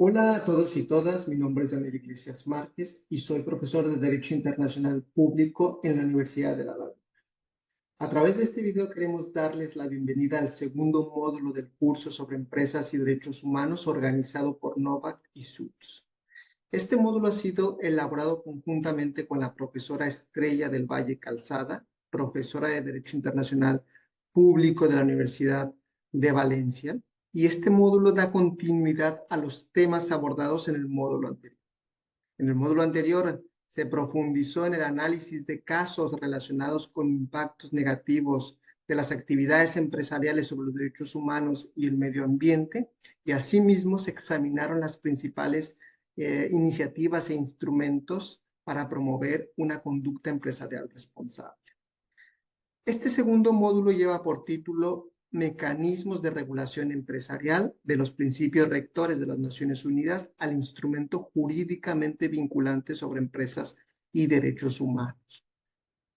Hola a todos y todas, mi nombre es Daniel Iglesias Márquez y soy profesor de Derecho Internacional Público en la Universidad de La Laguna. A través de este video queremos darles la bienvenida al segundo módulo del curso sobre empresas y derechos humanos organizado por Novak y Schultz. Este módulo ha sido elaborado conjuntamente con la profesora Estrella del Valle Calzada, profesora de Derecho Internacional Público de la Universidad de Valencia, y este módulo da continuidad a los temas abordados en el módulo anterior. En el módulo anterior se profundizó en el análisis de casos relacionados con impactos negativos de las actividades empresariales sobre los derechos humanos y el medio ambiente, y asimismo se examinaron las principales iniciativas e instrumentos para promover una conducta empresarial responsable. Este segundo módulo lleva por título Mecanismos de regulación empresarial de los principios rectores de las Naciones Unidas al instrumento jurídicamente vinculante sobre empresas y derechos humanos.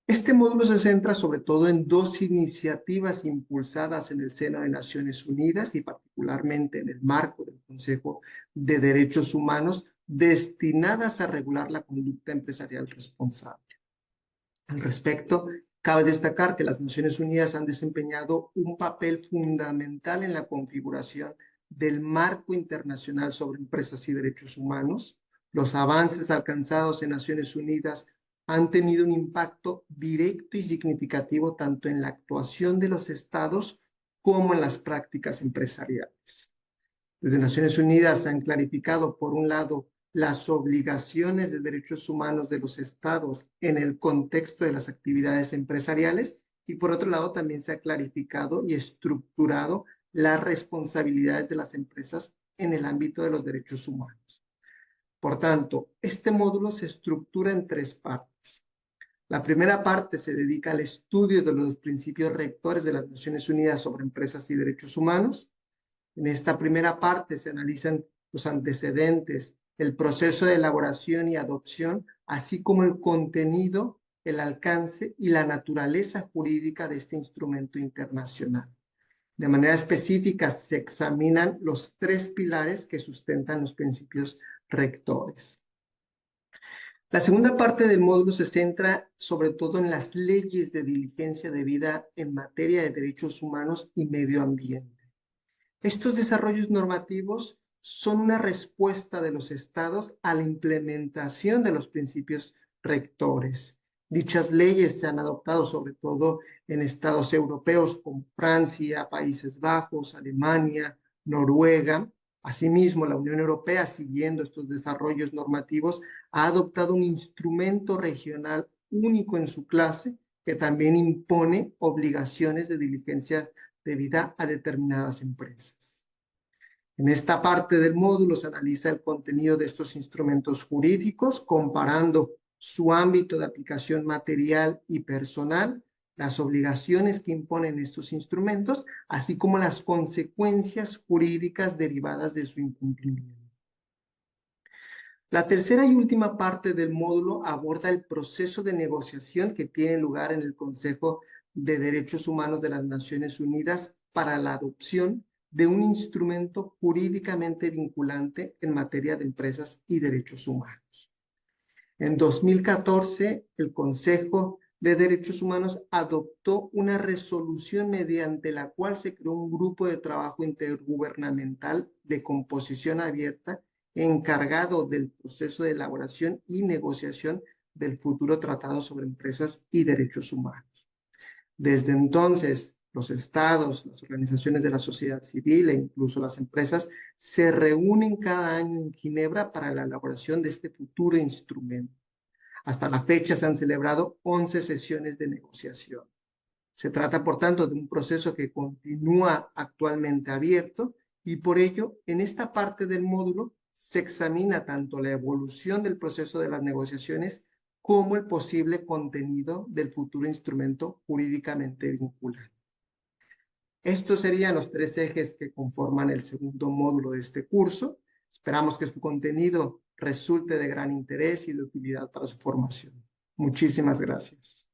Este módulo se centra sobre todo en dos iniciativas impulsadas en el seno de Naciones Unidas y particularmente en el marco del Consejo de Derechos Humanos destinadas a regular la conducta empresarial responsable. Al respecto, cabe destacar que las Naciones Unidas han desempeñado un papel fundamental en la configuración del marco internacional sobre empresas y derechos humanos. Los avances alcanzados en Naciones Unidas han tenido un impacto directo y significativo tanto en la actuación de los estados como en las prácticas empresariales. Desde Naciones Unidas se han clarificado, por un lado, las obligaciones de derechos humanos de los estados en el contexto de las actividades empresariales y por otro lado también se ha clarificado y estructurado las responsabilidades de las empresas en el ámbito de los derechos humanos. Por tanto, este módulo se estructura en tres partes. La primera parte se dedica al estudio de los principios rectores de las Naciones Unidas sobre empresas y derechos humanos. En esta primera parte se analizan los antecedentes, el proceso de elaboración y adopción, así como el contenido, el alcance y la naturaleza jurídica de este instrumento internacional. De manera específica, se examinan los tres pilares que sustentan los principios rectores. La segunda parte del módulo se centra sobre todo en las leyes de diligencia debida en materia de derechos humanos y medio ambiente. Estos desarrollos normativos son una respuesta de los estados a la implementación de los principios rectores. Dichas leyes se han adoptado sobre todo en estados europeos como Francia, Países Bajos, Alemania, Noruega. Asimismo, la Unión Europea, siguiendo estos desarrollos normativos, ha adoptado un instrumento regional único en su clase que también impone obligaciones de diligencia debida a determinadas empresas. En esta parte del módulo se analiza el contenido de estos instrumentos jurídicos, comparando su ámbito de aplicación material y personal, las obligaciones que imponen estos instrumentos, así como las consecuencias jurídicas derivadas de su incumplimiento. La tercera y última parte del módulo aborda el proceso de negociación que tiene lugar en el Consejo de Derechos Humanos de las Naciones Unidas para la adopción de un instrumento jurídicamente vinculante en materia de empresas y derechos humanos. En 2014, el Consejo de Derechos Humanos adoptó una resolución mediante la cual se creó un grupo de trabajo intergubernamental de composición abierta encargado del proceso de elaboración y negociación del futuro tratado sobre empresas y derechos humanos. Desde entonces, los estados, las organizaciones de la sociedad civil e incluso las empresas se reúnen cada año en Ginebra para la elaboración de este futuro instrumento. Hasta la fecha se han celebrado 11 sesiones de negociación. Se trata, por tanto, de un proceso que continúa actualmente abierto y por ello, en esta parte del módulo se examina tanto la evolución del proceso de las negociaciones como el posible contenido del futuro instrumento jurídicamente vinculante. Estos serían los tres ejes que conforman el segundo módulo de este curso. Esperamos que su contenido resulte de gran interés y de utilidad para su formación. Muchísimas gracias.